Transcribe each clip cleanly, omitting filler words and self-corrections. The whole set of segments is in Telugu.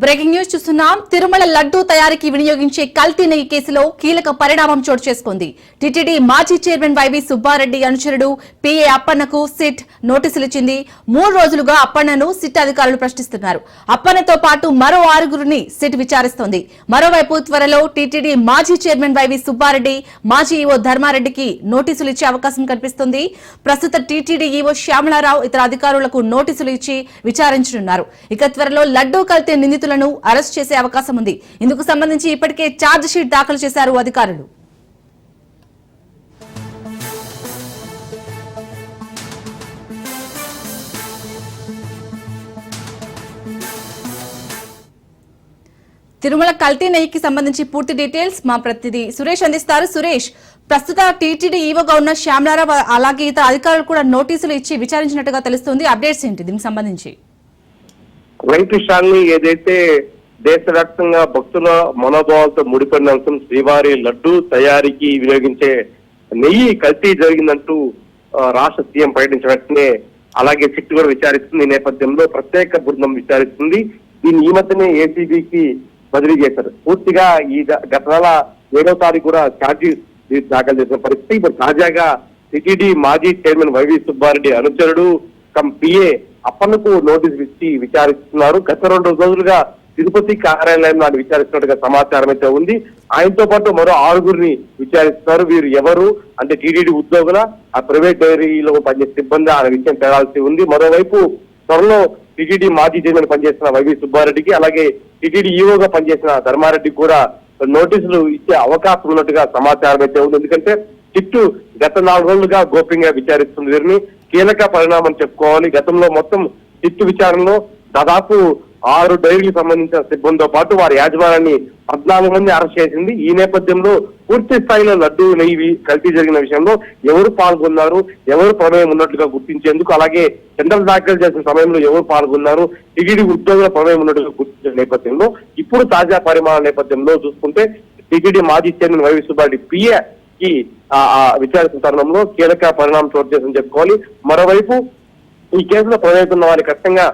బ్రేకింగ్ న్యూస్ చూస్తున్నాం. తిరుమల లడ్డూ తయారీకి వినియోగించే కల్తీ నెయ్యి కేసులో కీలక పరిణామం చోటు చేసుకుంది. టీటీడీ మాజీ చైర్మన్ వైవి సుబ్బారెడ్డి అనుచరుడు పిఏ అప్పన్నకు సిట్ నోటీసులు ఇచ్చింది. 3 రోజులుగా అప్పన్నను సిట్ అధికారులు ప్రశ్నిస్తున్నారు. అప్పన్నతో పాటు మరో 6గురిని సిట్ విచారిస్తోంది. మరోవైపు త్వరలో టీటీడీ మాజీ చైర్మన్ వైవి సుబ్బారెడ్డి, మాజీ ఈవో ధర్మారెడ్డికి నోటీసులు ఇచ్చే అవకాశం కనిపిస్తుంది. ప్రస్తుత టీటీడీ ఈవో శ్యామలారావు ఇతర అధికారులకు నోటీసులు ఇచ్చి విచారించనున్నారు. ఇక త్వరలో లడ్డూ కల్తీ నిందితులను అరెస్ట్ చేసే అవకాశం ఉంది. ఇందుకు సంబంధించి ఇప్పటికే ఛార్జ్ షీట్ దాఖలు చేశారు అధికారులు. తిరుమల కల్తీ నెయ్యికి సంబంధించి పూర్తి డీటెయిల్స్ మా ప్రతినిధి సురేష్ అందిస్తారు. సురేష్, ప్రస్తుత టీటీడీ ఈవోగా ఉన్న శ్యామలారావు అలాగే ఇతర అధికారులు కూడా నోటీసులు ఇచ్చి విచారించినట్టుగా తెలుస్తుంది. అప్డేట్స్ ఏంటి దీనికి సంబంధించి? వెంకటేశాన్ని ఏదైతే దేశవ్యాప్తంగా భక్తుల మనోభావాలతో ముడిపడిన అంశం శ్రీవారి లడ్డు తయారీకి వినియోగించే నెయ్యి కల్తీ జరిగిందంటూ రాష్ట్ర సీఎం ప్రకటించిన వెంటనే అలాగే సిట్ కూడా విచారిస్తుంది. ఈ నేపథ్యంలో ప్రత్యేక బృందం విచారిస్తుంది. దీన్ని ఈ మధ్యనే ఏసీబీకి బదిలీ చేశారు. పూర్తిగా ఈ గత నెల 7వ తారీఖు కూడా ఛార్జీ దాఖలు చేసిన పరిస్థితి. ఇప్పుడు తాజాగా టీటీడీ మాజీ చైర్మన్ వైవి సుబ్బారెడ్డి అనుచరుడు కమ్ పిఏ అప్పన్నకు నోటీసులు ఇచ్చి విచారిస్తున్నారు. గత 2 రోజులుగా తిరుపతి కార్యాలయంలో ఆయన విచారిస్తున్నట్టుగా సమాచారం అయితే ఉంది. ఆయనతో పాటు మరో 6గురిని విచారిస్తున్నారు. వీరు ఎవరు అంటే టీటీడీ ఉద్యోగుల, ఆ ప్రైవేట్ డైరీలో పనిచేసే సిబ్బంది అనే విషయం తేలాల్సి ఉంది. మరోవైపు త్వరలో టీటీడీ మాజీ చైర్మన్ పనిచేసిన వైవి సుబ్బారెడ్డికి, అలాగే టీటీడీ ఈవోగా పనిచేసిన ధర్మారెడ్డికి కూడా నోటీసులు ఇచ్చే అవకాశం ఉన్నట్టుగా సమాచారం అయితే ఉంది. ఎందుకంటే చిట్టు గత 4 రోజులుగా గోప్యంగా విచారిస్తుంది. వీరిని కీలక పరిణామం చెప్పుకోవాలి. గతంలో మొత్తం చిట్టు విచారణలో దాదాపు 6 డైరీలకు సంబంధించిన సిబ్బందితో పాటు వారి యాజమాన్యాన్ని 14 మంది అరెస్ట్ చేసింది. ఈ నేపథ్యంలో పూర్తి స్థాయిలో లడ్డూ నెయ్యి కల్తీ జరిగిన విషయంలో ఎవరు పాల్గొన్నారు, ఎవరు ప్రమేయం ఉన్నట్లుగా గుర్తించేందుకు, అలాగే టెండర్ దాఖలు చేసిన సమయంలో ఎవరు పాల్గొన్నారు, టీటీడీ ఉద్యోగుల ప్రమేయం ఉన్నట్టుగా గుర్తించిన నేపథ్యంలో ఇప్పుడు తాజా పరిమాణ నేపథ్యంలో చూసుకుంటే టీటీడీ మాజీ చైర్మన్ వైవి సుబ్బారెడ్డి పిఏ కి విచారించిన తరుణంలో కీలక పరిణామం చోటు చేసిందని చెప్పుకోవాలి. మరోవైపు ఈ కేసులో ప్రవేశిస్తున్న వారి ఖచ్చితంగా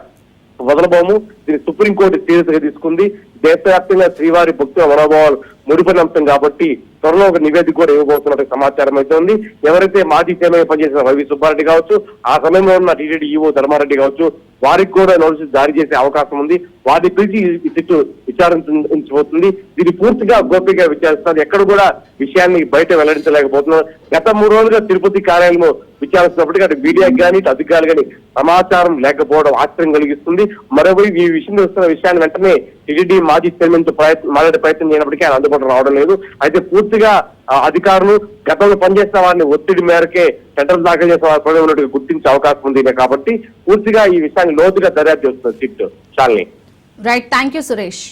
వదలబోము. దీన్ని సుప్రీంకోర్టు సీరియస్ గా తీసుకుంది. దేశవ్యాప్తంగా శ్రీవారి భక్తుల మనోభావాలు ముడిపడిన అంశం కాబట్టి త్వరలో ఒక నివేదిక కూడా ఇవ్వబోతున్నట్టు సమాచారం అయితే ఉంది. ఎవరైతే మాజీ చైర్మన్ పనిచేసిన వైవి సుబ్బారెడ్డి కావచ్చు, ఆ సమయంలో ఉన్న టీటీడీ ఈవో ధర్మారెడ్డి కావచ్చు, వారికి కూడా నోటీసులు జారీ చేసే అవకాశం ఉంది. వారిని పిలిచి సిట్టు విచారించబోతుంది. దీన్ని పూర్తిగా గోప్యంగా విచారిస్తున్నారు. ఎక్కడ కూడా విషయాన్ని బయట వెల్లడించలేకపోతున్నారు. గత 3 రోజులుగా తిరుపతి కార్యాలయంలో విచారిస్తున్నప్పటికీ అటు మీడియాకి కానీ ఇటు అధికారులు కానీ సమాచారం లేకపోవడం ఆశ్చర్యం కలిగిస్తుంది. మరోవైపు ఈ విషయం వస్తున్న విషయాన్ని వెంటనే టీటీడీ మాజీ చైర్మన్ తో మాట్లాడే ప్రయత్నం చేయనప్పటికీ ఆయన అందుబాటులో రావడం లేదు. అయితే పూర్తిగా అధికారులు గతంలో పనిచేసిన వారిని ఒత్తిడి మేరకే టెండర్ దాఖలు చేసిన వారి ప్రమేయం ఉన్నట్టుగా గుర్తించే అవకాశం ఉంది. కాబట్టి పూర్తిగా ఈ విషయాన్ని లోతుగా దర్యాప్తు చేస్తున్నారు SIT. Shalini. Right, thank you Suresh.